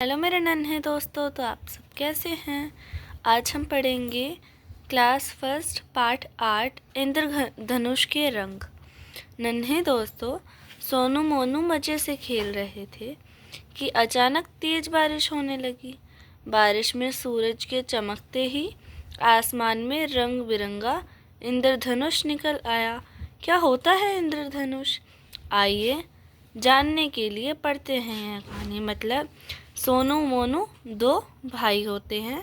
Hello मेरे नन्हे दोस्तों, तो आप सब कैसे हैं। आज हम पढ़ेंगे क्लास फर्स्ट पार्ट 8 इंद्रधनुष के रंग। नन्हे दोस्तों, सोनू मोनू मज़े से खेल रहे थे कि अचानक तेज़ बारिश होने लगी। बारिश में सूरज के चमकते ही आसमान में रंग बिरंगा इंद्रधनुष निकल आया। क्या होता है इंद्रधनुष? आइए जानने के लिए पढ़ते हैं यह कहानी। मतलब सोनू मोनू दो भाई होते हैं।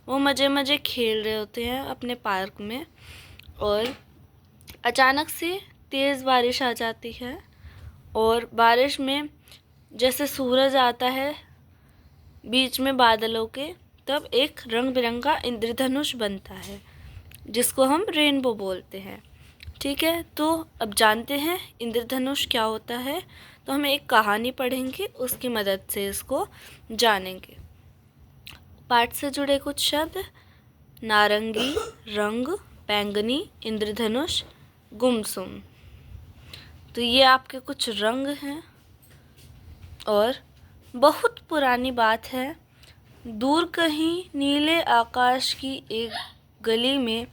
वो मज़े खेल रहे होते हैं अपने पार्क में, और अचानक से तेज़ बारिश आ जाती है। और बारिश में जैसे सूरज आता है बीच में बादलों के, तब एक रंग बिरंगा इंद्रधनुष बनता है जिसको हम रेनबो बोलते हैं। ठीक है, तो अब जानते हैं इंद्रधनुष क्या होता है। तो हम एक कहानी पढ़ेंगे, उसकी मदद से इसको जानेंगे। पाठ से जुड़े कुछ शब्द: नारंगी, रंग, बैंगनी, इंद्रधनुष, गुमसुम। तो ये आपके कुछ रंग हैं। और बहुत पुरानी बात है, दूर कहीं नीले आकाश की एक गली में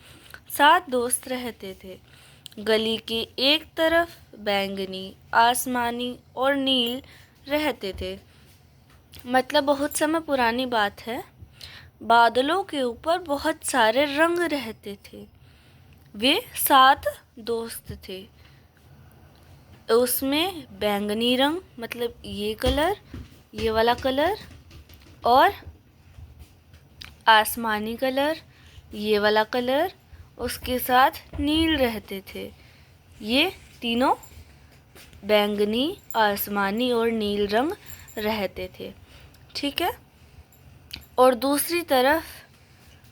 7 दोस्त रहते थे। गली के एक तरफ बैंगनी, आसमानी और नील रहते थे। मतलब बहुत समय पुरानी बात है। बादलों के ऊपर बहुत सारे रंग रहते थे। वे 7 दोस्त थे। उसमें बैंगनी रंग मतलब ये कलर, ये वाला कलर, और आसमानी कलर, ये वाला कलर, उसके साथ नील रहते थे। ये तीनों बैंगनी, आसमानी और नील रंग रहते थे। ठीक है। और दूसरी तरफ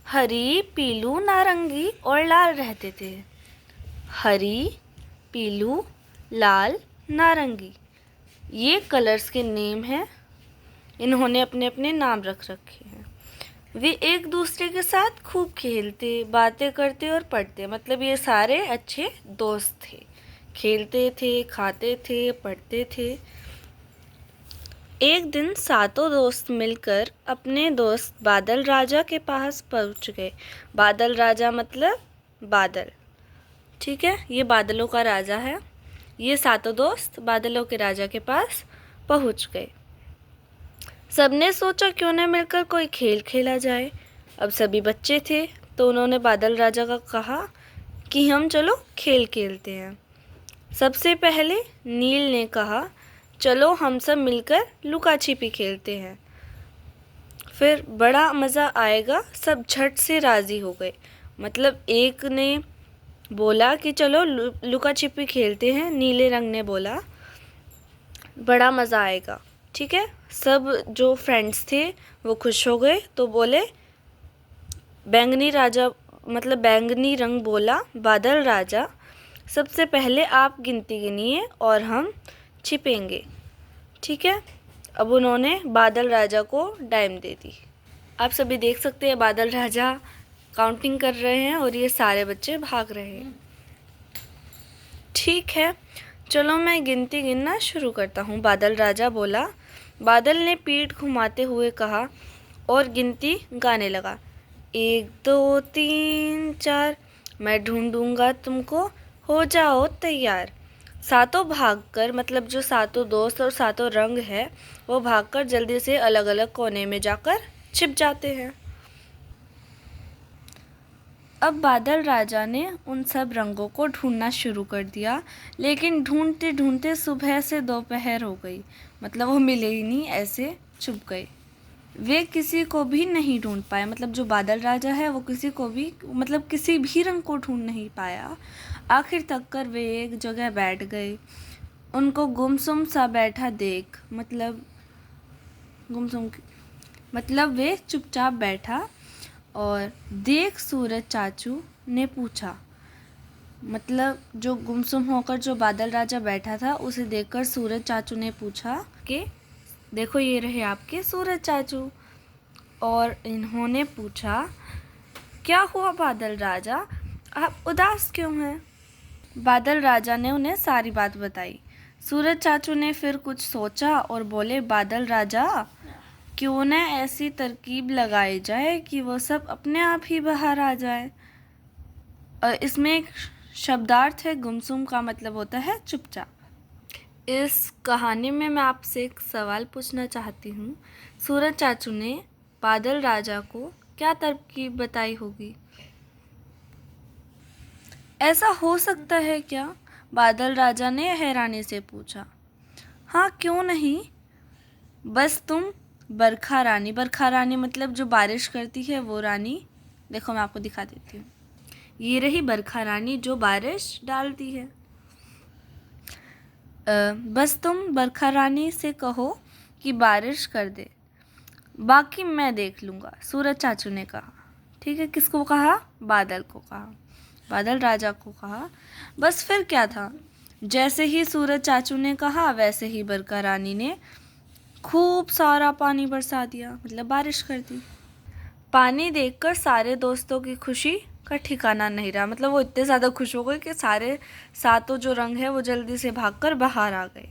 हरी, पीलू, नारंगी और लाल रहते थे। हरी, पीलू, लाल, नारंगी, ये कलर्स के नेम हैं। इन्होंने अपने अपने नाम रख रखे हैं। वे एक दूसरे के साथ खूब खेलते, बातें करते और पढ़ते। मतलब ये सारे अच्छे दोस्त थे। खेलते थे, खाते थे, पढ़ते थे। एक दिन 7 दोस्त मिलकर अपने दोस्त बादल राजा के पास पहुंच गए। बादल राजा मतलब बादल। ठीक है, ये बादलों का राजा है। ये 7 दोस्त बादलों के राजा के पास पहुंच गए। सबने सोचा क्यों न मिलकर कोई खेल खेला जाए। अब सभी बच्चे थे, तो उन्होंने बादल राजा का कहा कि हम चलो खेल खेलते हैं। सबसे पहले नील ने कहा, चलो हम सब मिलकर लुका छिपी खेलते हैं, फिर बड़ा मज़ा आएगा। सब झट से राज़ी हो गए। मतलब एक ने बोला कि चलो लुका छिपी खेलते हैं, नीले रंग ने बोला बड़ा मज़ा आएगा। ठीक है, सब जो फ्रेंड्स थे वो खुश हो गए, तो बोले बैंगनी राजा मतलब बैंगनी रंग बोला, बादल राजा सबसे पहले आप गिनती गिनिए और हम छिपेंगे। ठीक है। अब उन्होंने बादल राजा को डाइम दे दी। आप सभी देख सकते हैं बादल राजा काउंटिंग कर रहे हैं और ये सारे बच्चे भाग रहे हैं। ठीक है, चलो मैं गिनती गिनना शुरू करता हूँ। बादल राजा बोला। बादल ने पीठ घुमाते हुए कहा और गिनती गाने लगा। 1 2 3 4, मैं ढूंढूंगा तुमको, हो जाओ तैयार। 7 भागकर मतलब जो 7 दोस्त और 7 रंग है, वो भागकर जल्दी से अलग अलग कोने में जाकर छिप जाते हैं। अब बादल राजा ने उन सब रंगों को ढूंढना शुरू कर दिया, लेकिन ढूंढते ढूंढते सुबह से दोपहर हो गई। मतलब वो मिले ही नहीं, ऐसे छुप गए। वे किसी को भी नहीं ढूंढ पाए। मतलब जो बादल राजा है वो किसी को भी मतलब किसी भी रंग को ढूंढ नहीं पाया। आखिर तक कर वे एक जगह बैठ गए। उनको गुमसुम सा बैठा देख मतलब गुमसुम मतलब वे चुपचाप बैठा और देख सूरज चाचू ने पूछा। मतलब जो गुमसुम होकर जो बादल राजा बैठा था, उसे देखकर सूरज चाचू ने पूछा कि देखो ये रहे आपके सूरज चाचू। और इन्होंने पूछा, क्या हुआ बादल राजा, आप उदास क्यों हैं? बादल राजा ने उन्हें सारी बात बताई। सूरज चाचू ने फिर कुछ सोचा और बोले, बादल राजा क्यों न ऐसी तरकीब लगाई जाए कि वो सब अपने आप ही बाहर आ जाए। इसमें एक शब्दार्थ है गुमसुम का मतलब होता है चुपचाप। इस कहानी में मैं आपसे एक सवाल पूछना चाहती हूँ। सूरज चाचू ने बादल राजा को क्या तरकीब बताई होगी? ऐसा हो सकता है क्या? बादल राजा ने हैरानी से पूछा। हाँ, क्यों नहीं। बस तुम बरखा रानी मतलब जो बारिश करती है वो रानी। देखो मैं आपको दिखा देती हूँ। ये रही बरखा रानी जो बारिश डालती है। बस तुम बरखा रानी से कहो कि बारिश कर दे, बाकी मैं देख लूँगा, सूरज चाचू ने कहा। ठीक है, किसको कहा? बादल को कहा, बादल राजा को कहा। बस फिर क्या था, जैसे ही सूरज चाचू ने कहा वैसे ही बरखा रानी ने खूब सारा पानी बरसा दिया, मतलब बारिश कर दी। पानी देखकर सारे दोस्तों की खुशी का ठिकाना नहीं रहा। मतलब वो इतने ज़्यादा खुश हो गए कि सारे सातों जो रंग है वो जल्दी से भागकर बाहर आ गए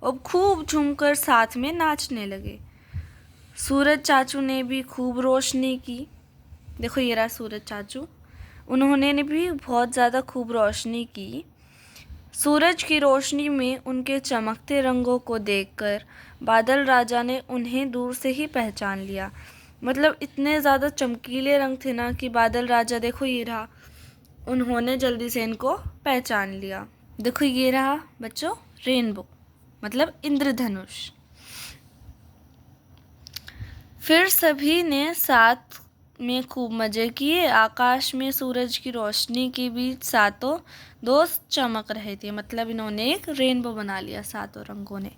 और खूब झूमकर साथ में नाचने लगे। सूरज चाचू ने भी खूब रोशनी की। देखो ये रहा सूरज चाचू, उन्होंने भी बहुत ज़्यादा खूब रोशनी की। सूरज की रोशनी में उनके चमकते रंगों को देखकर बादल राजा ने उन्हें दूर से ही पहचान लिया। मतलब इतने ज़्यादा चमकीले रंग थे ना कि बादल राजा, देखो ये रहा, उन्होंने जल्दी से इनको पहचान लिया। देखो ये रहा बच्चों रेनबो, मतलब इंद्रधनुष। फिर सभी ने साथ में खूब मज़े किए। आकाश में सूरज की रोशनी के बीच सातों दोस्त चमक रहे थे। मतलब इन्होंने एक रेनबो बना लिया सातों रंगों ने।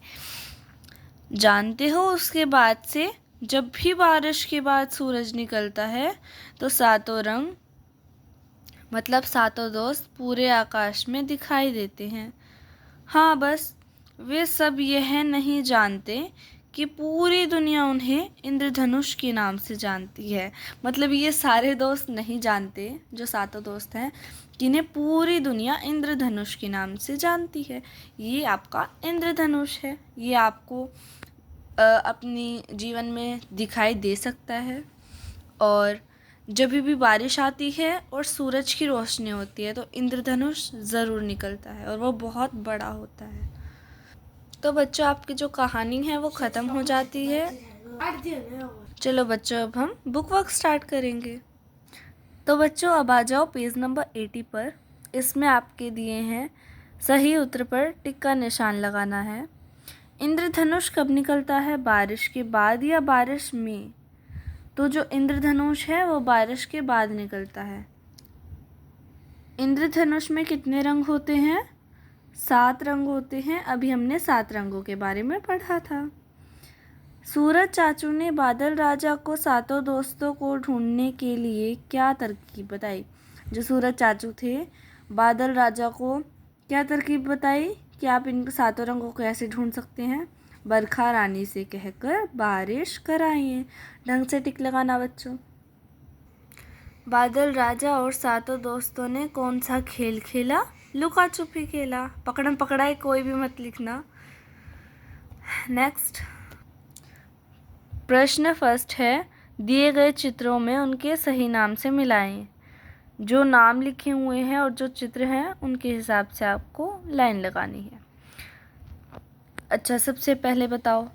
जानते हो, उसके बाद से जब भी बारिश के बाद सूरज निकलता है तो सातों रंग, मतलब सातों दोस्त पूरे आकाश में दिखाई देते हैं। हाँ, बस वे सब यह नहीं जानते कि पूरी दुनिया उन्हें इंद्रधनुष के नाम से जानती है। मतलब ये सारे दोस्त नहीं जानते, जो सातों दोस्त हैं, कि इन्हें पूरी दुनिया इंद्रधनुष के नाम से जानती है। ये आपका इंद्रधनुष है, ये आपको अपनी जीवन में दिखाई दे सकता है। और जब भी बारिश आती है और सूरज की रोशनी होती है तो इंद्रधनुष ज़रूर निकलता है और वो बहुत बड़ा होता है। तो बच्चों, आपकी जो कहानी है वो ख़त्म हो जाती है। चलो बच्चों, अब हम बुक वर्क स्टार्ट करेंगे। तो बच्चों अब आ जाओ पेज नंबर 80 पर। इसमें आपके दिए हैं सही उत्तर पर टिक का निशान लगाना है। इंद्रधनुष कब निकलता है, बारिश के बाद या बारिश में? तो जो इंद्रधनुष है वो बारिश के बाद निकलता है। इंद्रधनुष में कितने रंग होते हैं? 7 रंग होते हैं। अभी हमने 7 रंगों के बारे में पढ़ा था। सूरज चाचू ने बादल राजा को सातों दोस्तों को ढूंढने के लिए क्या तरकीब बताई? जो सूरज चाचू थे, बादल राजा को क्या तरकीब बताई कि आप इन सातों रंगों को कैसे ढूंढ सकते हैं? बरखा रानी से कहकर बारिश कराइए। ढंग से टिक लगाना बच्चों। बादल राजा और सातों दोस्तों ने कौन सा खेल खेला? लुका छुपी खेला। पकड़म पकड़ाई कोई भी मत लिखना। नेक्स्ट प्रश्न फर्स्ट है, दिए गए चित्रों में उनके सही नाम से मिलाएं। जो नाम लिखे हुए हैं और जो चित्र हैं उनके हिसाब से आपको लाइन लगानी है। अच्छा, सबसे पहले बताओ,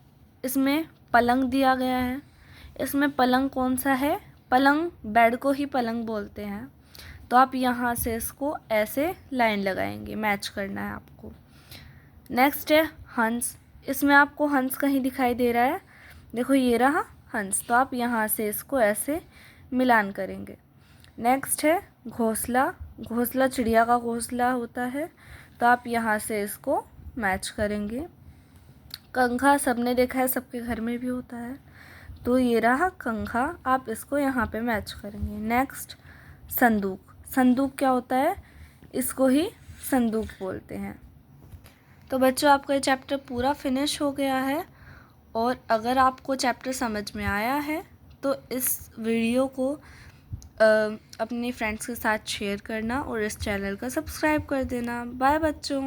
इसमें पलंग दिया गया है। इसमें पलंग कौन सा है? पलंग, बेड को ही पलंग बोलते हैं। तो आप यहाँ से इसको ऐसे लाइन लगाएंगे, मैच करना है आपको। नेक्स्ट है हंस। इसमें आपको हंस कहीं दिखाई दे रहा है? देखो ये रहा हंस, तो आप यहाँ से इसको ऐसे मिलान करेंगे। नेक्स्ट है घोंसला। घोंसला चिड़िया का घोंसला होता है, तो आप यहाँ से इसको मैच करेंगे। कंघा सबने देखा है, सबके घर में भी होता है, तो ये रहा कंघा, आप इसको यहाँ पे मैच करेंगे। नेक्स्ट संदूक। संदूक क्या होता है? इसको ही संदूक बोलते हैं। तो बच्चों, आपका ये चैप्टर पूरा फिनिश हो गया है। और अगर आपको चैप्टर समझ में आया है तो इस वीडियो को अपने फ्रेंड्स के साथ शेयर करना और इस चैनल का सब्सक्राइब कर देना। बाय बच्चों।